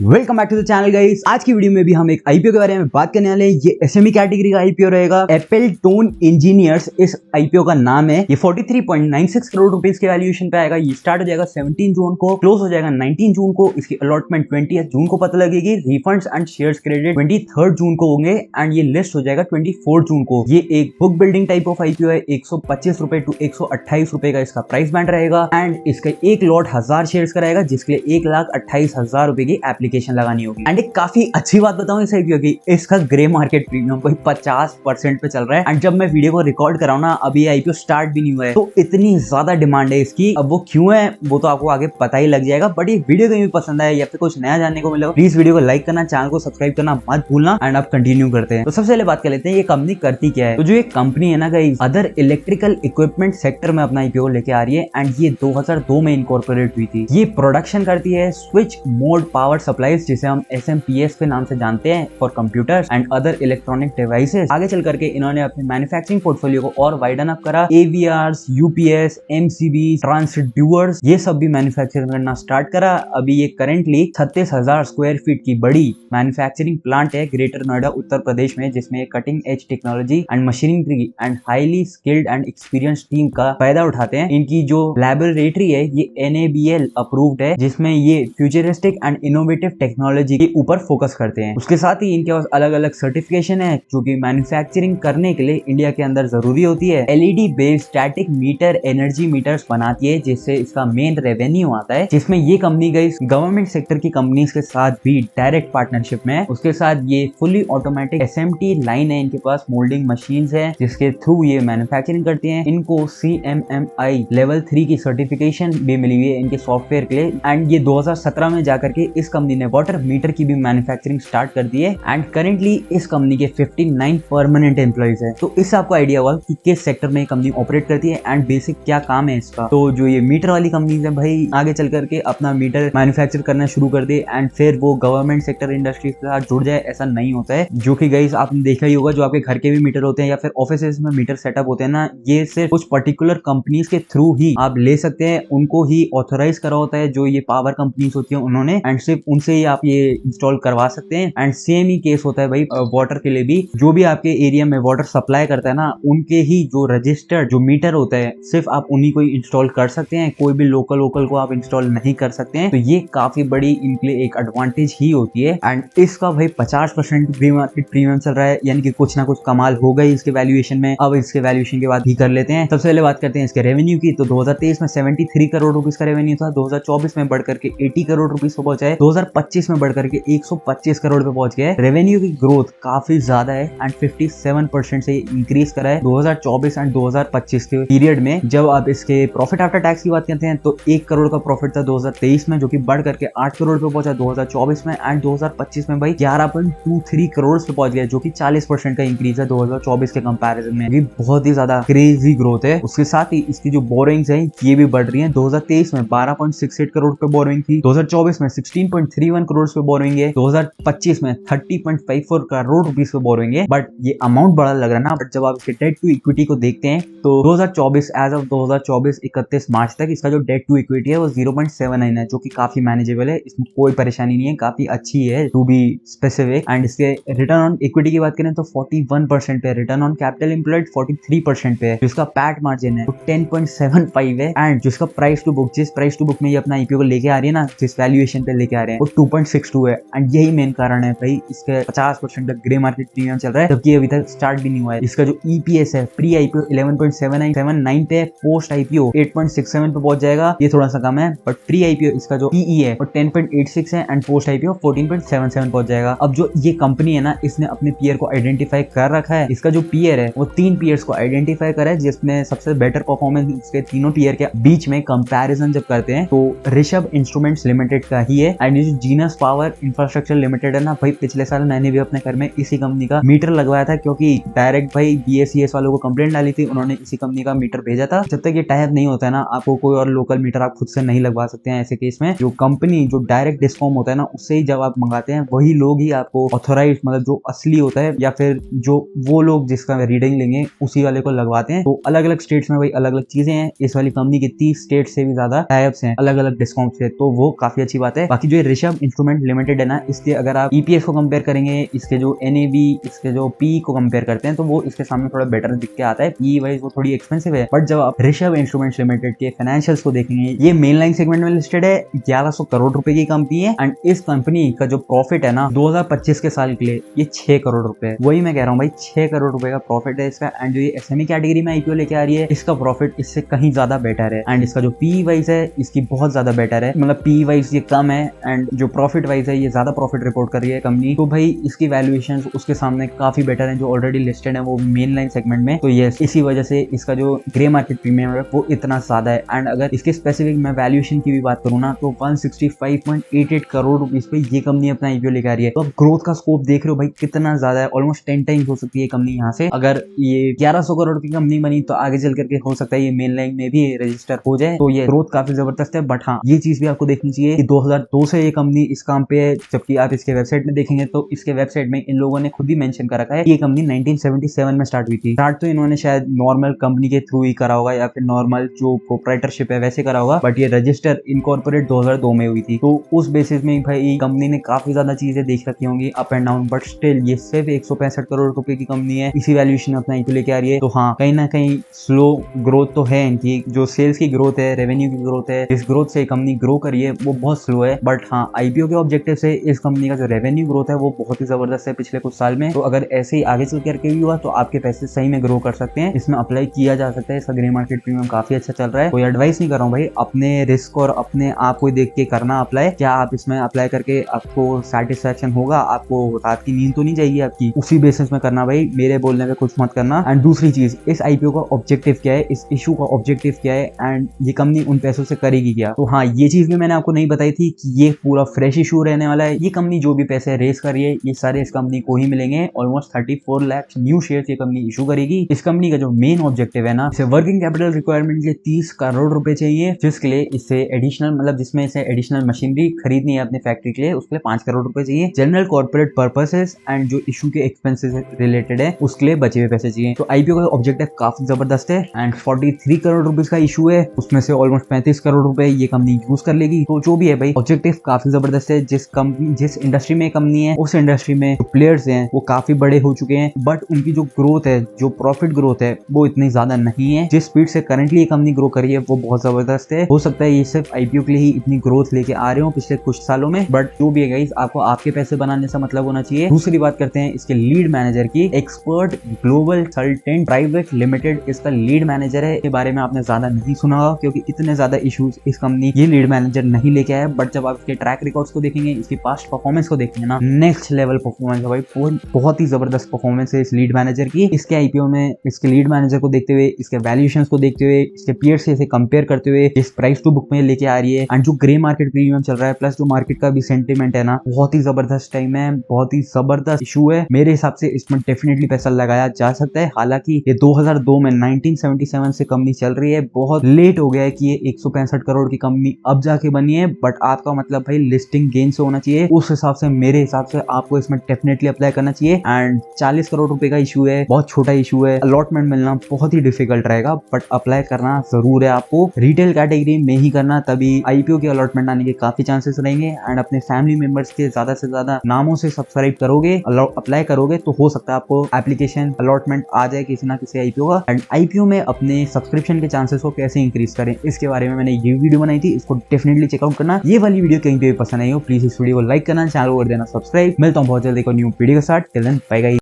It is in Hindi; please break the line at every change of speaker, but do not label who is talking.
Welcome back to the channel guys. आज की वीडियो में भी हम एक आईपीओ के बारे में बात करने वाले हैं। ये एसएमई कैटेगरी का आईपीओ रहेगा। एप्पल टोन इंजीनियर्स इस आईपीओ का नाम है। ये 43.96 करोड़ रुपीस के वैल्यूएशन पे आएगा। ये स्टार्ट हो जाएगा 17 जून को, क्लोज हो जाएगा 19 जून को। इसकी अलॉटमेंट 20 जून को पता लगेगी। रिफंड्स एंड शेयर्स क्रेडिट 23 जून को होंगे एंड ये लिस्ट हो जाएगा 24 जून को। ये एक book building type of IPO है। 125 रुपए टू 128 रुपए का इसका प्राइस बैंड रहेगा एंड इसका एक लॉट 1000 शेयर्स का रहेगा, जिसके लिए 1,28,000 रुपए की एप्लीकेशन लगानी होगी। एंड एक काफी अच्छी बात बताऊं इस आईपीओ की, इसका ग्रे मार्केट प्रीमियम कोई 50% पे चल रहा है। एंड जब मैं वीडियो को रिकॉर्ड कर रहा हूं ना, अभी आईपीओ स्टार्ट भी नहीं हुआ है, तो इतनी ज्यादा डिमांड है इसकी। अब वो क्यों है वो तो आपको आगे पता ही लग जाएगा। बट ये वीडियो कहीं भी पसंद आए या फिर कुछ नया जानने को मिला, प्लीज वीडियो को लाइक करना, चैनल को सब्सक्राइब करना मत भूलना। एंड अब कंटिन्यू करते हैं। तो सबसे पहले बात कर लेते हैं ये कंपनी करती क्या है। तो जो ये कंपनी है ना guys, other electrical equipment sector में अपना आईपीओ लेके आ रही है एंड ये 2002 में इनकॉर्पोरेट हुई थी। ये प्रोडक्शन करती है स्विच मोड पावर सप्लाईज, जिसे हम SMPS के नाम से जानते हैं, for computers and other electronic devices. आगे चल करके इन्होंने अपने मैन्युफैक्चरिंग पोर्टफोलियो को और वाइडन अप करा। AVRs, UPS, MCB, ट्रांसड्यूअर्स, ये सब भी मैन्युफैक्चर करना स्टार्ट करा। अभी ये करेंटली 36,000 स्क्वायर फीट की बड़ी मैन्युफैक्चरिंग प्लांट है ग्रेटर नोएडा उत्तर प्रदेश में, जिसमें cutting edge technology and machinery and highly skilled and experience team का फायदा उठाते हैं। इनकी जो लैबोरेटरी है ये NABL अप्रूव्ड है, जिसमें ये फ्यूचरिस्टिक एंड इनोवेटिव टेक्नोलॉजी के ऊपर फोकस करते हैं। उसके साथ ही इनके पास अलग अलग सर्टिफिकेशन है जो कि मैन्युफैक्चरिंग करने के लिए इंडिया के अंदर जरूरी होती है। LED based static meter energy meters बनाती है, जिससे इसका मेन रेवेन्यू आता है, जिसमें ये कंपनी गई गवर्नमेंट सेक्टर की कंपनीज के साथ भी डायरेक्ट पार्टनरशिप में है। उसके साथ ये फुली ऑटोमेटिक SMT लाइन है, इनके पास मोल्डिंग मशीन है जिसके थ्रू ये मैन्युफैक्चरिंग करती है। इनको CMMI लेवल 3 की सर्टिफिकेशन भी मिली हुई है इनके सॉफ्टवेयर के लिए। एंड ये 2017 में जाकर के इस कंपनी ने वाटर मीटर की भी मैन्युफैक्चरिंग स्टार्ट कर दी है एंड करेंटली इस कंपनी के 59 परमानेंट एम्प्लॉइज है। तो इससे आपको आइडिया होगा कि किस सेक्टर में कंपनी ऑपरेट करती है एंड बेसिक क्या काम है इसका। तो जो ये मीटर वाली कंपनीज है भाई, आगे चल करके अपना मीटर मैन्युफैक्चर करना शुरू कर दे एंड फिर वो गवर्नमेंट सेक्टर इंडस्ट्री के साथ जुड़ जाए, ऐसा नहीं होता है। जो कि गाइस आपने देखा ही होगा, जो आपके घर के भी मीटर होते हैं या फिर ऑफिसेज में मीटर सेटअप होते हैं ना, ये सिर्फ कुछ पर्टिकुलर कंपनीज के थ्रू ही आप ले सकते हैं। उनको ही ऑथोराइज करा होता है जो ये पावर कंपनीज होती है उन्होंने, एंड सिर्फ उनसे ही आप ये इंस्टॉल करवा सकते हैं। एंड सेम ही केस होता है भाई वाटर के लिए भी। जो भी आपके एरिया में वाटर सप्लाई करता है ना, उनके ही जो रजिस्टर्ड जो मीटर होता है सिर्फ आप उन्हीं को ही इंस्टॉल कर सकते हैं। कोई भी लोकल को आप इंस्टॉल नहीं कर सकते हैं। तो ये काफी बड़ी इनके लिए एक एडवांटेज ही होती है। एंड इसका भाई 50% ग्रे मार्केट प्रीमियम चल रहा है, यानी कि कुछ ना कुछ कमाल हो गई इसके वैल्यूएशन में। अब इसके वैल्यूएशन के बाद ही कर लेते हैं। सबसे पहले बात करते हैं इसके रेवेन्यू की। तो 2023 में 73 करोड़ रुपीस का रेवेन्यू था, 2024 में बढ़कर के 80 करोड़ रुपीस पे पहुंचा है, 2025 में बढ़कर के 125 करोड़ पे पहुंच गया है। रेवेन्यू की ग्रोथ काफी ज्यादा है एंड 57% से इंक्रीज करा है 2024 एंड 2025 के पीरियड में। जब आप इसके प्रॉफिट आफ्टर टैक्स की बात करते हैं तो 1 करोड़ का प्रॉफिट था 2023 में, जो कि बढ़ करके 8 करोड़ पे पहुंचा 2024 में एंड 2025 में भाई 11.23 करोड़ पे पहुंच गया, जो कि 40% का इंक्रीज है 2024 के कंपैरिजन में। ये बहुत ही ज्यादा क्रेजी ग्रोथ है। उसके साथ ही इसकी जो बोरिंग्स है ये भी बढ़ रही है। 2023 में 12.68 करोड़ पे बोरिंग थी, 2024 में 16.31 करोड़ पे बोरिंग है, 2025 में 30.54 करोड़ रुपीस पे बोरिंग है। बट ये अमाउंट बड़ा लग रहा है ना, बट जब आप इसके डेट टू इक्विटी को देखते हैं तो 2024 एज ऑफ 2024 31 मार्च तक इसका जो डेट टू इक्विटी है वो 0.79 है, जो कि काफी मैनेजेबल है। इसमें कोई परेशानी नहीं है, काफी अच्छी है टू बी स्पेसिफिक। एंड इसके रिटर्न ऑन इक्विटी की बात करें तो 41% पे, रिटर्न ऑन कैपिटल एम्प्लॉयड 43% पे है। जिसका पैट मार्जिन है वो 10.75 है एंड जिसका प्राइस टू बुक, जिस प्राइस टू बुक में ये अपना आईपीओ को लेके आ रही है ना, जिस वैल्यूएशन पे लेके आ रहे हैं वो 2.62 है। एंड यही मेन कारण है भाई इसके 50% का ग्रे मार्केट प्रीमियम चल रहा है, जबकि अभी तक स्टार्ट भी नहीं हुआ है। इसका जो EPS है प्री आईपीओ 11.79 पे, पोस्ट आईपीओ 8.67 पे पहुंच जाएगा। ये थोड़ा सा कम है, बट प्री आईपीओ इसका जो PE है वो 10.86 है एंड पोस्ट आईपीओ 14.77 पहुंच जाएगा। अब जो ये कंपनी है ना, इसने अपने पीयर को आइडेंटिफाई कर रखा है। इसका जो पीयर है वो 3 पीयर्स को आइडेंटिफाई करा है, जिसमें सबसे बेटर परफॉर्मेंस इसके तीनों पीयर के बीच में कंपैरिजन जब करते हैं तो ऋषभ इंस्ट्रूमेंट्स लिमिटेड का ही है। एंड ये जो जीनस पावर इंफ्रास्ट्रक्चर लिमिटेड है ना भाई, पिछले साल मैंने भी अपने घर में इसी कंपनी का मीटर लगवाया था, क्योंकि डायरेक्ट भाई BSES वालों को कंप्लेंट डाली थी, उन्होंने इसी कंपनी का मीटर भेजा था। जब तक ये टाइप नहीं होता है ना, आपको कोई और लोकल मीटर आप खुद से नहीं लगवा सकते हैं। ऐसे केस में जो कंपनी जो डायरेक्ट डिस्कॉम होता है ना, उससे ही जब आप मंगाते हैं वही लोग ही आपको ऑथोराइज, मतलब जो असली होता है या फिर जो वो लोग जिसका रीडिंग लेंगे उसी वाले को लगवाते हैं। तो अलग अलग स्टेट्स में भाई अलग अलग चीजें हैं। इस वाली कंपनी के 30 स्टेट से भी ज्यादा टाइप्स हैं अलग अलग डिस्काउंट से, तो वो काफी अच्छी बात है। बाकी जो ऋषभ ऋषभ इंस्ट्रूमेंट लिमिटेड है ना, इसके अगर आप ईपीएस को कंपेयर करेंगे, इसके जो एनएवी, इसके जो पी को कंपेयर करते हैं तो वो इसके सामने थोड़ा बेटर दिख के आता है। पी वाइज वो थोड़ी एक्सपेंसिव है, बट जब आप ऋषभ इंस्ट्रूमेंट्स लिमिटेड के फाइनेंशियल्स को देखेंगे, ये मेन लाइन सेगमेंट में लिस्टेड है, 1100 करोड़ रुपए की कंपनी है एंड इस कंपनी का जो प्रॉफिट है ना 2025 के साल के लिए ये 6 करोड़ रुपए, वही मैं कह रहा हूँ भाई 6 करोड़ रुपए का प्रॉफिट है इसका। एंड जो ये एसएमई कैटेगरी में आईपीओ लेके आ रही है, इसका प्रॉफिट इससे कहीं ज्यादा बेटर है एंड इसका जो पी वाइज है इसकी बहुत ज्यादा बेटर है, मतलब पी वाइज ये कम है एंड जो प्रॉफिट वाइज है ये ज्यादा प्रॉफिट रिपोर्ट कर रही है कंपनी। तो भाई इसकी वैल्यूएशन उसके सामने काफी बेटर है जो ऑलरेडी लिस्टेड है वो मेन लाइन सेगमेंट में। तो ये इसी वजह से इसका जो ग्रे मार्केट प्रीमियम है वो इतना ज्यादा है। एंड अगर इसके स्पेसिफिक मैं वैल्यूएशन की भी बात करूँ ना तो 165.88 करोड़ रुपीस पे ये कंपनी अपना आईपीओ लेकर आ रही है। तो अब ग्रोथ का स्कोप देख रहे हो भाई कितना ज्यादा है, ऑलमोस्ट 10 टाइम्स हो सकती है कंपनी यहाँ से। अगर ये 1100 करोड़ की कंपनी बनी तो आगे चल करके हो सकता है ये मेन लाइन में भी रजिस्टर हो जाए। तो ये ग्रोथ काफी जबरदस्त है। बट हाँ, ये चीज भी आपको देखनी चाहिए कि 2002 से ये कंपनी इस काम पे है, जबकि आप इसके वेबसाइट में देखेंगे तो इसके वेबसाइट में इन लोगों ने खुद ही मेंशन कर रखा है ये कंपनी 1977 में स्टार्ट हुई थी। स्टार्ट तो इन्होंने शायद नॉर्मल कंपनी के थ्रू ही करा होगा या फिर नॉर्मल जो प्रोप्राइटरशिप है वैसे करा होगा, बट ये रजिस्टर इनकॉर्पोरेट 2002 में हुई थी। तो उस बेसिस में भाई कंपनी ने काफी ज्यादा चीजें देख रखी होंगी up and down, but still ये सिर्फ 165 करोड़ रुपए की कंपनी है, इसी वैल्यूएशन अपना आईपीओ लेके आ रही है। तो हाँ, कहीं ना कहीं स्लो ग्रोथ तो है इनकी, जो सेल्स की ग्रोथ है, रेवेन्यू की ग्रोथ है, इस ग्रोथ से कंपनी ग्रो करी है वो बहुत स्लो है। बट हाँ, आईपीओ के ऑब्जेक्टिव से इस कंपनी का जो रेवेन्यू ग्रोथ है वो बहुत ही जबरदस्त है पिछले कुछ साल में। तो अगर ऐसे ही आगे चल करके भी हुआ तो आपके पैसे सही में ग्रो कर सकते हैं, इसमें अप्लाई किया जा सकता है। इसका ग्रे मार्केट प्रीमियम काफी अच्छा चल रहा है। कोई एडवाइस नहीं कर रहा हूँ भाई, अपने रिस्क और अपने आप को देख के करना अप्लाई। क्या आप इसमें अप्लाई करके आपको सेटिस्फेक्शन होगा, आपको रात की नींद तो नहीं चाहिए आपकी, उसी बेसिस में करना भाई, मेरे बोलने पे कुछ मत करना। एंड दूसरी चीज, इस आईपीओ का ऑब्जेक्टिव क्या है, इस इशू का ऑब्जेक्टिव क्या है एंड ये कंपनी उन पैसों से करेगी क्या। तो हाँ, ये चीज भी मैंने आपको नहीं बताई थी कि ये पूरा फ्रेश इशू रहने वाला है। ये कंपनी जो भी पैसे रेस कर रही है ये सारे इस कंपनी को ही मिलेंगे। ऑलमोस्ट 34 लाख न्यू शेयर ये कंपनी इशू करेगी। इस कंपनी का जो मेन ऑब्जेक्टिव है ना, इसे वर्किंग कैपिटल रिक्वायरमेंट के 30 करोड़ रुपए चाहिए, जिसके लिए इसे एडिशनल, मतलब जिसमें इसे एडिशनल मशीनरी खरीदनी है अपने फैक्ट्री के लिए, उसके लिए 5 करोड़ रुपए चाहिए। जनरल कॉर्पोरेट पर्पसेस एंड जो इशू के एक्सपेंसेस रिलेटेड है उसके लिए बचे हुए पैसे चाहिए। तो आईपीओ का ऑब्जेक्टिव काफी जबरदस्त है एंड 43 करोड़ रुपीज का इशू है, उसमें से ऑलमोस्ट 35 करोड़ रुपए ये कंपनी यूज कर लेगी। तो जो भी है भाई, ऑब्जेक्टिव काफी जबरदस्त है। जिस इंडस्ट्री में कंपनी है उस इंडस्ट्री में जो प्लेयर्स हैं वो काफी बड़े हो चुके हैं, बट उनकी जो ग्रोथ है, जो प्रॉफिट ग्रोथ है वो इतनी ज्यादा नहीं है। जिस स्पीड से करंटली ये कंपनी ग्रो करी है वो बहुत जबरदस्त है। हो सकता है ये सिर्फ आईपीओ के लिए ही इतनी ग्रोथ लेके आ रहे हो पिछले कुछ सालों में, बट जो भी है गाइस, आपको आपके पैसे बनाने से मतलब होना चाहिए। दूसरी बात करते हैं इसके लीड मैनेजर की। Expert global consultant private limited इसका लीड मैनेजर है। इसके बारे में आपने ज्यादा नहीं सुना होगा क्योंकि इतने ज्यादा इश्यूज इस कंपनी ये लीड मैनेजर नहीं लेके आया, बट जब आप इसके ट्रैक रिकॉर्ड्स को देखेंगे, इसकी पास्ट परफॉर्मेंस को देखेंगे ना, नेक्स्ट लेवल परफॉर्मेंस है भाई, बहुत ही जबरदस्त परफॉर्मेंस है इस लीड मैनेजर की। इसके आईपीओ में इसके लीड मैनेजर को देखते हुए, इसके वैल्यूएशंस को देखते हुए, इसके पीयर्स से इसे कंपेयर करते हुए इस प्राइस टू बुक में लेके आ रही है। एंड जो ग्रे मार्केट प्रीमियम चल रहा है प्लस जो मार्केट का भी सेंटीमेंट है ना, बहुत ही जबरदस्त टाइम है, बहुत ही जबरदस्त इशू है। मेरे हिसाब से इसमें डेफिनेटली पैसा लगाया जा सकता है। हालांकि ये 2002 में 1977 से कंपनी चल रही है, बहुत लेट हो गया है कि ये 165 करोड़ की कंपनी अब जाके बनी है, बट आपका मतलब भाई लिस्टिंग गेन से होना चाहिए। उस हिसाब से मेरे हिसाब से आपको इसमें डेफिनेटली अप्लाई करना चाहिए। एंड 40 करोड़ रुपए का इशू है, बहुत छोटा इशू है, अलॉटमेंट मिलना बहुत ही डिफिकल्ट रहेगा, बट अप्लाई करना जरूर है आपको। रिटेल कैटेगरी में ही करना, तभी आईपीओ की अलॉटमेंट आने के काफी चांसेस रहेंगे। एंड अपने फैमिली मेंबर्स के ज्यादा से ज्यादा नामों से सब्सक्राइब करोगे, अप्लाई करोगे तो हो सकता है आपको एप्लीकेशन अलॉटमेंट आ जाए किसी ना किसी आईपीओ का। एंड आईपीओ में अपने सब्सक्रिप्शन के चांसेस को कैसे इंक्रीज करें, इसके बारे में मैंने ये वीडियो बनाई थी, इसको डेफिनेटली चेकआउट करना। ये वाली वीडियो कहीं पे पसंद आई हो प्लीज इस वीडियो को लाइक करना, चैनल को कर देना सब्सक्राइब। मिलता हूँ बहुत जल्दी एक न्यू वीडियो के साथ। Till then bye guys.